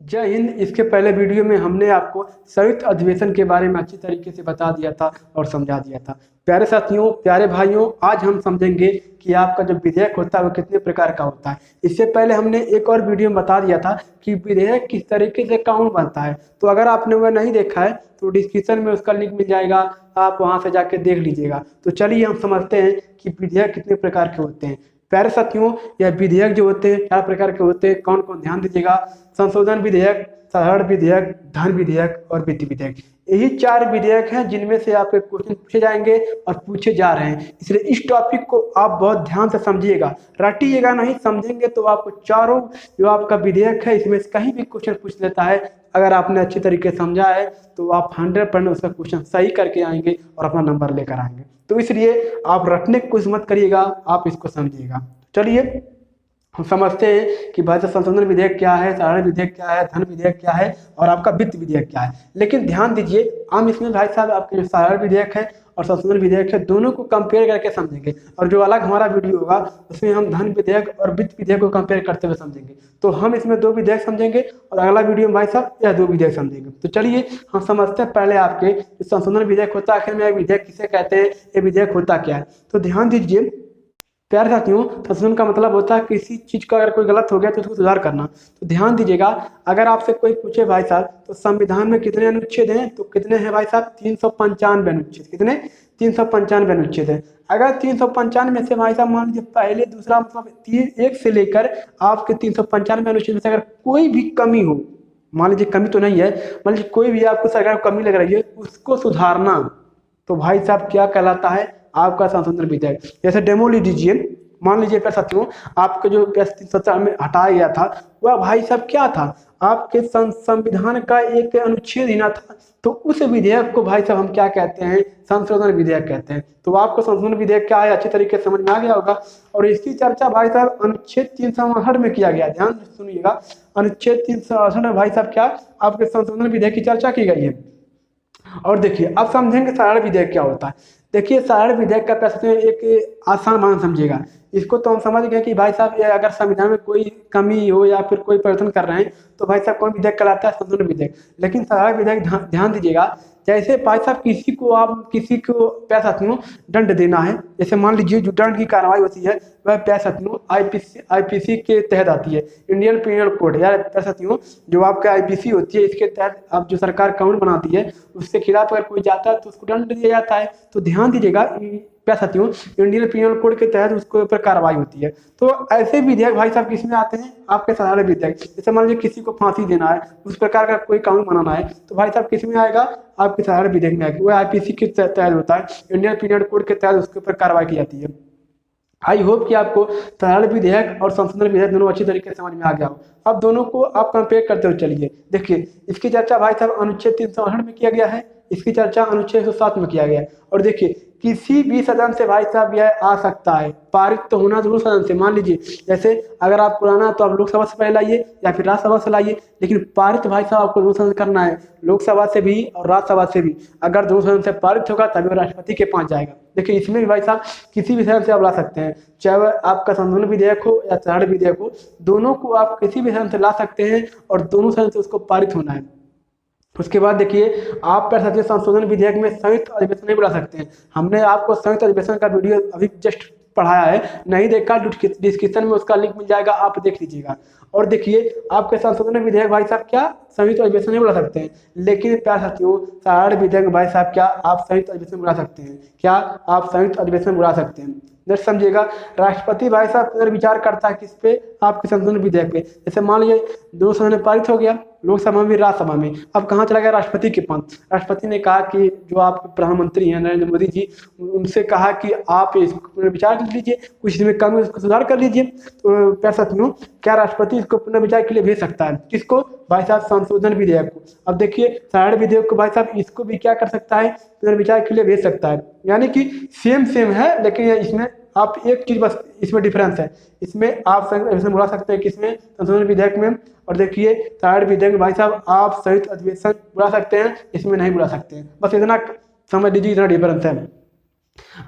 जय हिंद। इसके पहले वीडियो में हमने आपको संयुक्त अधिवेशन के बारे में अच्छी तरीके से बता दिया था और समझा दिया था। प्यारे साथियों, प्यारे भाइयों, आज हम समझेंगे कि आपका जो विधेयक होता है वो कितने प्रकार का होता है। इससे पहले हमने एक और वीडियो में बता दिया था कि विधेयक किस तरीके से कानून बनता है। तो अगर आपने वह नहीं देखा है तो डिस्क्रिप्शन में उसका लिंक मिल जाएगा, आप वहां से जाके देख लीजिएगा। तो चलिए हम समझते हैं कि विधेयक कितने प्रकार के होते हैं। प्यारे साथियों, यह विधेयक जो होते हैं 4 प्रकार के होते हैं। कौन कौन, ध्यान दीजिएगा। संशोधन विधेयक, साधारण विधेयक, धन विधेयक और वित्त विधेयक। यही 4 विधेयक हैं जिनमें से आपके क्वेश्चन पूछे जाएंगे और पूछे जा रहे हैं। इसलिए इस टॉपिक को आप बहुत ध्यान से समझिएगा, रटिएगा नहीं। समझेंगे तो आपको चारों जो आपका विधेयक है इसमें से कहीं भी क्वेश्चन पूछ लेता है। अगर आपने अच्छी तरीके से समझा है तो आप 100% उसका क्वेश्चन सही करके आएंगे और अपना नंबर लेकर आएंगे। तो इसलिए आप रटने की कोशिश मत करिएगा, आप इसको समझिएगा। चलिए हम समझते हैं कि भाई साहब संशोधन विधेयक क्या है, साधारण विधेयक क्या है, धन विधेयक क्या है और आपका वित्त विधेयक क्या है। लेकिन ध्यान दीजिए, हम इसमें भाई साहब आपके जो साधारण विधेयक है और संशोधन विधेयक है दोनों को कंपेयर करके समझेंगे, और जो अलग हमारा वीडियो होगा उसमें हम धन विधेयक और वित्त विधेयक को कंपेयर करते हुए समझेंगे। तो हम इसमें 2 विधेयक समझेंगे और अगला वीडियो में भाई साहब यह 2 विधेयक समझेंगे। तो चलिए हम समझते हैं पहले आपके संशोधन विधेयक होता है, आखिर में विधेयक किसे कहते हैं, ये विधेयक होता क्या है। तो ध्यान दीजिए प्यारे साथियों, संशोधन का मतलब होता है किसी चीज का अगर कोई गलत हो गया तो उसको सुधार करना। तो ध्यान दीजिएगा, अगर आपसे कोई पूछे भाई साहब तो संविधान में कितने अनुच्छेद हैं, तो कितने हैं भाई साहब, 395 अनुच्छेद। कितने? 395 अनुच्छेद है। अगर 395 में से भाई साहब मान लीजिए पहले दूसरा मतलब 1 से लेकर आपके 395 अनुच्छेद में से अगर कोई भी कमी हो, मान लीजिए कमी तो नहीं है, मान लीजिए कोई भी आपको सरकार को कमी लग रही है, उसको सुधारना, तो भाई साहब क्या कहलाता है, आपका संशोधन विधेयक। जैसे डेमो ले लीजिए, मान लीजिए प्यारे साथियों आपके जो 370 में हटाया गया था वह भाई साहब क्या था, आपके संविधान का एक अनुच्छेद ही ना था। तो उस विधेयक को भाई साहब हम क्या कहते हैं, संशोधन विधेयक कहते हैं। तो आपको संशोधन विधेयक क्या है अच्छी तरीके से समझ में आ गया होगा। और इसकी चर्चा भाई साहब अनुच्छेद 368 में किया गया। ध्यान सुनिएगा, अनुच्छेद 368 में भाई साहब क्या आपके संशोधन विधेयक की चर्चा की गई है। और देखिए अब समझेंगे साधारण विधेयक क्या होता है। देखिए साधारण विधेयक का प्रश्न एक आसान मान समझिएगा। इसको तो हम समझ गए कि भाई साहब ये अगर संविधान में कोई कमी हो या फिर कोई परिवर्तन कर रहे हैं तो भाई साहब कौन विधेयक कहलाता है, संशोधन विधेयक। लेकिन साधारण विधेयक ध्यान दीजिएगा, जैसे भाई साहब किसी को प्यारे साथियों दंड देना है, जैसे मान लीजिए जो दंड की कार्रवाई होती है वह प्यारे साथियों आईपीसी के तहत आती है, इंडियन पीनल कोड। यार प्यारे साथियों जो आपका आईपीसी होती है इसके तहत अब जो सरकार कानून बनाती है उसके खिलाफ अगर कोई जाता है तो उसको दंड दिया जाता है। तो ध्यान दीजिएगा प्यारे साथियों इंडियन पीनल कोड के तहत उसके ऊपर कार्रवाई होती है। तो ऐसे विधेयक भाई साहब किस में आते हैं, आपके साधारण विधेयक। जैसे मान लीजिए किसी को फांसी देना है, उस प्रकार का कोई कानून बनाना है तो भाई साहब किस में आएगा, आपके साधारण विधेयक में आएगा। वो आईपीसी के तहत होता है, इंडियन पीनल कोड के तहत उसके ऊपर कार्रवाई की जाती है। आई होप कि आपको साधारण विधेयक और संशोधन विधेयक दोनों अच्छी तरीके से समझ में आ गया हो। अब दोनों को आप कंपेयर करते हुए चलिए। देखिए इसकी चर्चा भाई साहब अनुच्छेद 368 में किया गया है, इसकी चर्चा अनुच्छेद 107 में किया गया है। और देखिए किसी भी सदन से भाई साहब यह आ सकता है, पारित तो होना जरूर सदन से। मान लीजिए जैसे अगर आप पुराना तो आप लोकसभा से पहले लाइए या फिर राज्यसभा से लाइए, लेकिन पारित भाई साहब आपको दोनों सदन करना है, लोकसभा से भी और राज्यसभा से भी। अगर दोनों सदन से पारित होगा तभी राष्ट्रपति के पास जाएगा। देखिए इसमें भी भाई साहब किसी भी सदन से आप ला सकते हैं, चाहे वह आपका संशोधन विधेयक हो या साधारण विधेयक हो, दोनों को आप किसी भी सदन से ला सकते हैं और दोनों सदन से उसको पारित होना है। उसके बाद देखिए आप पर साथियों संशोधन विधेयक में संयुक्त अधिवेशन नहीं बुला सकते हैं। हमने आपको संयुक्त अधिवेशन का वीडियो अभी जस्ट पढ़ाया है, नहीं देखा डिस्क्रिप्शन में उसका लिंक मिल जाएगा, आप देख लीजिएगा। और देखिए आपके संशोधन विधेयक भाई साहब क्या संयुक्त अधिवेशन नहीं बुला सकते हैं, लेकिन प्यारे साथियों साधारण विधेयक भाई साहब क्या आप संयुक्त अधिवेशन बुला सकते हैं, क्या आप संयुक्त अधिवेशन बुला सकते हैं। जैसे समझिएगा राष्ट्रपति भाई साहब पुनर्विचार करता है किस पे, आपके संशोधन विधेयक पे। जैसे मान लीजिए दोनों सदन में पारित हो गया, लोकसभा में राज्यसभा में, अब कहाँ चला गया, राष्ट्रपति के पास। राष्ट्रपति ने कहा कि जो आपके प्रधानमंत्री हैं नरेंद्र मोदी जी, उनसे कहा कि आप इसको पुनर्विचार कर लीजिए, कुछ इसमें कमी उसको सुधार कर लीजिए। तो प्यारे साथियों क्या राष्ट्रपति इसको पुनर्विचार के लिए भेज सकता है, किसको, भाई साहब संशोधन विधेयक को। अब देखिए साधारण विधेयक को भाई साहब इसको भी क्या कर सकता है, पुनर्विचार के लिए भेज सकता है। यानी कि सेम है, लेकिन इसमें आप एक चीज बस इसमें डिफरेंस है, इसमें आप संयुक्त अधिवेशन बुला सकते हैं किसमें, संशोधन विधेयक में। और देखिए साधारण विधेयक में भाई साहब आप संयुक्त अधिवेशन बुला सकते हैं, इसमें नहीं बुला सकते हैं। बस इतना समझ लीजिए, इतना डिफरेंस है।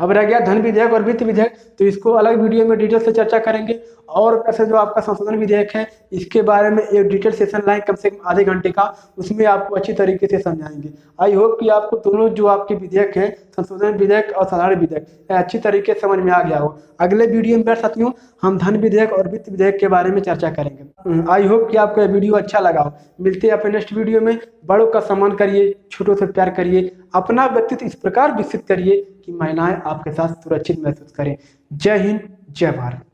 अब रह गया धन विधेयक और वित्त विधेयक, तो इसको अलग वीडियो में डिटेल से चर्चा करेंगे। और ऐसे जो आपका संशोधन विधेयक है, इसके बारे में एक डिटेल सेशन लाएं कम से कम आधे घंटे का, उसमें आपको अच्छी तरीके से समझाएंगे। आई होप कि आपको दोनों जो आपके विधेयक हैं, संशोधन विधेयक और साधारण विधेयक, अच्छी तरीके से समझ में आ गया हो। अगले वीडियो में मेरे साथियों हम धन विधेयक और वित्त विधेयक के बारे में चर्चा करेंगे। आई होप कि आपको यह वीडियो अच्छा लगा हो। मिलते हैं अपने नेक्स्ट वीडियो में। बड़ों का सम्मान करिए, छोटों से प्यार करिए, अपना व्यक्तित्व इस प्रकार विकसित करिए कि महिलाएं आपके साथ सुरक्षित महसूस करें। जय हिंद, जय भारत।